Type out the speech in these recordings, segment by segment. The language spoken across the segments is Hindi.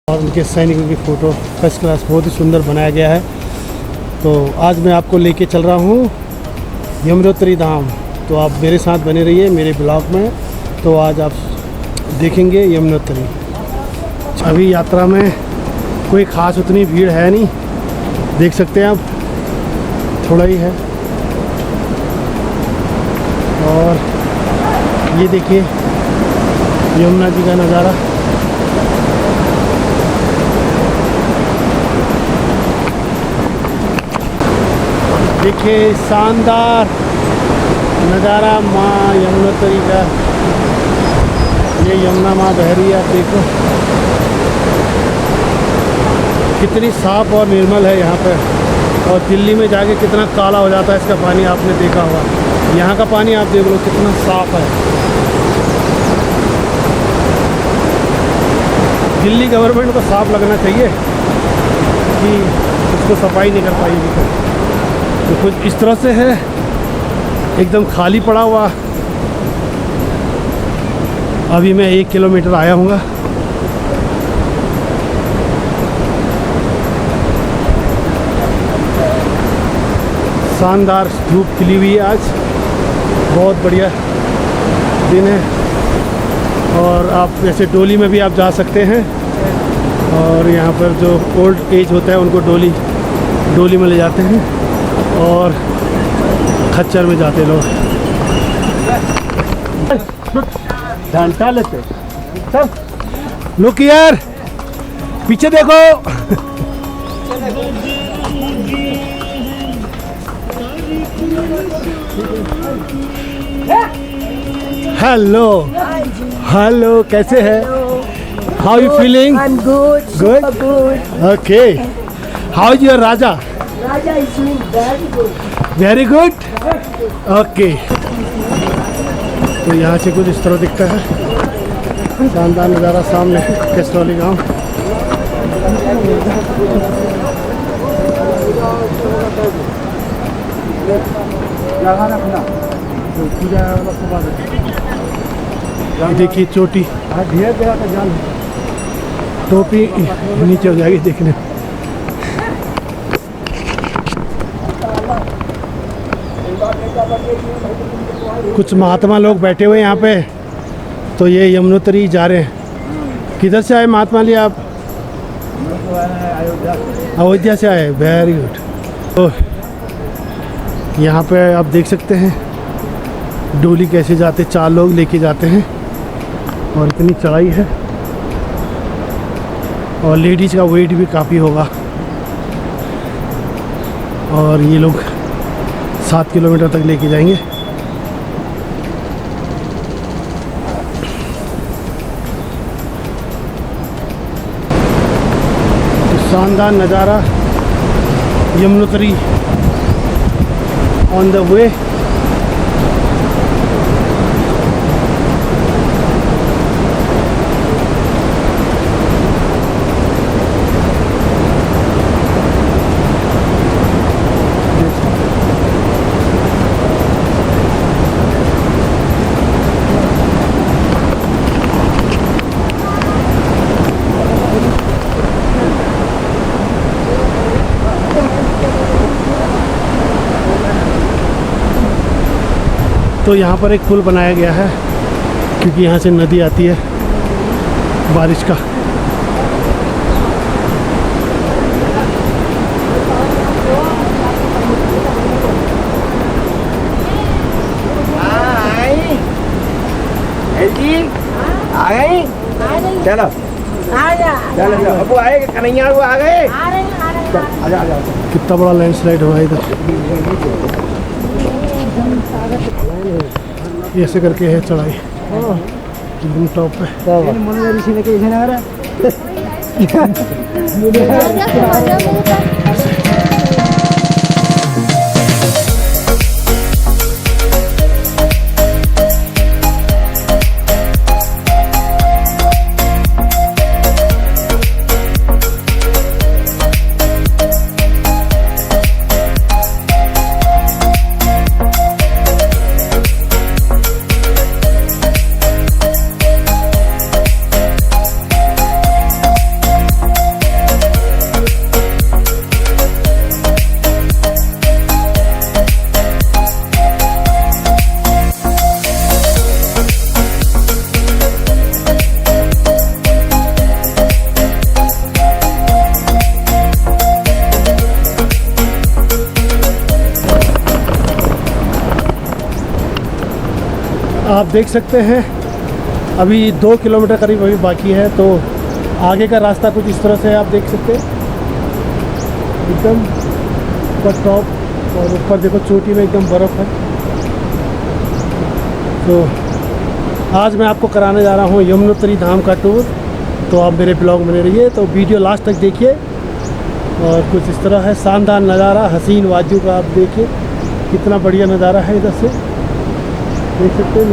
और उनके सैनिकों की फ़ोटो फर्स्ट क्लास बहुत ही सुंदर बनाया गया है। तो आज मैं आपको लेके चल रहा हूँ यमुनोत्री धाम। तो आप मेरे साथ बने रहिए मेरे ब्लॉग में। तो आज आप देखेंगे यमुनोत्री। अभी यात्रा में कोई ख़ास उतनी भीड़ है नहीं, देख सकते हैं आप, थोड़ा ही है। और ये देखिए यमुना जी का नज़ारा। देखिए शानदार नज़ारा माँ यमुनोत्री का। ये यमुना माँ बह रही है, आप देखो कितनी साफ़ और निर्मल है यहाँ पे। और दिल्ली में जाके कितना काला हो जाता है इसका पानी, आपने देखा होगा। यहाँ का पानी आप देख लो कितना साफ़ है। दिल्ली गवर्नमेंट को साफ लगना चाहिए कि उसको सफाई नहीं कर पाई अभी तक। तो कुछ इस तरह से है, एकदम खाली पड़ा हुआ। अभी मैं 1 किलोमीटर आया हूँगा। शानदार धूप खिली हुई है आज, बहुत बढ़िया दिन है। और आप जैसे डोली में भी आप जा सकते हैं। और यहाँ पर जो ओल्ड एज होता है उनको डोली में ले जाते हैं और खच्चर में जाते लोग। घंटा लेते सब लोग यार, पीछे देखो। हेलो कैसे हैं? How you feeling? I'm good. Good? Super good. Okay. How is your Raja? Raja is doing very good. Very good? Okay. तो यहाँ से कुछ इस तरह दिखता है शानदार नज़ारा सामने केसरौली गांव। देखिए चोटी, टोपी नीचे हो जाएगी देखने। कुछ महात्मा लोग बैठे हुए हैं यहाँ पे। तो ये यमुनोत्री जा रहे हैं। किधर से आए महात्मा जी आप? अयोध्या से आए। Very good. तो यहाँ पे आप देख सकते हैं डोली कैसे जाते, 4 लोग लेके जाते हैं। और इतनी चढ़ाई है और लेडीज़ का वेट भी काफ़ी होगा। और ये लोग 7 किलोमीटर तक लेके जाएंगे। तो शानदार नज़ारा यमुनोत्री ऑन द वे। तो यहाँ पर एक पुल बनाया गया है क्योंकि यहाँ से नदी आती है बारिश का। चलो चलो अब आए कन्हैया वो आ गए। कितना बड़ा लैंडस्लाइड हुआ इधर। ऐसे करके है चढ़ाई एकदम टॉप पे। आप देख सकते हैं अभी 2 किलोमीटर करीब अभी बाकी है, तो आगे का रास्ता कुछ इस तरह से है। आप देख सकते हैं एकदम ऊपर टॉप, और ऊपर देखो चोटी में एकदम बर्फ़ है। तो आज मैं आपको कराने जा रहा हूँ यमुनोत्री धाम का टूर, तो आप मेरे ब्लॉग में रहिए, तो वीडियो लास्ट तक देखिए। और कुछ इस तरह है, शानदार नज़ारा, हसीन वादियों का आप देखिए, कितना बढ़िया नज़ारा है। इधर से देख सकते हैं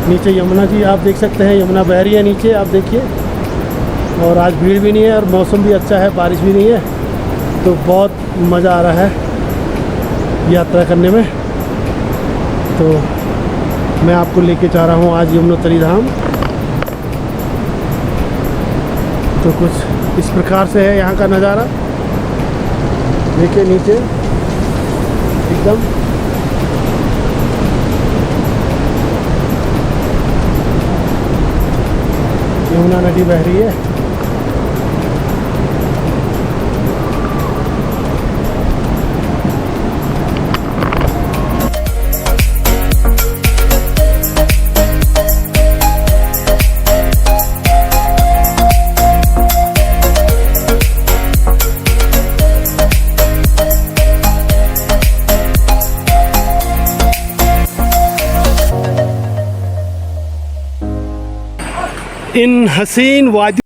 नीचे यमुना जी आप देख सकते हैं, यमुना बह रही है नीचे, आप देखिए। और आज भीड़ भी नहीं है और मौसम भी अच्छा है, बारिश भी नहीं है, तो बहुत मज़ा आ रहा है यात्रा करने में। तो मैं आपको लेके जा रहा हूँ आज यमुनोत्री धाम। तो कुछ इस प्रकार से है यहाँ का नज़ारा, देखिए नीचे एकदम यमुना नदी बह रही है। इन हसीन वादी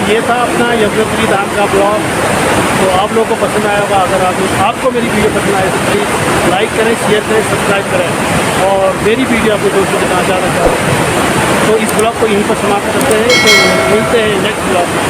ये था अपना यमुनोत्री धाम का ब्लॉग। तो आप लोगों को पसंद आया होगा। अगर आपको मेरी वीडियो पसंद आए तो प्लीज़ लाइक करें, शेयर करें, सब्सक्राइब करें और मेरी वीडियो अपने दोस्तों के साथ ज़्यादा चाहें तो इस ब्लॉग को यहीं पर समाप्त करते हैं। तो मिलते हैं नेक्स्ट ब्लॉग में।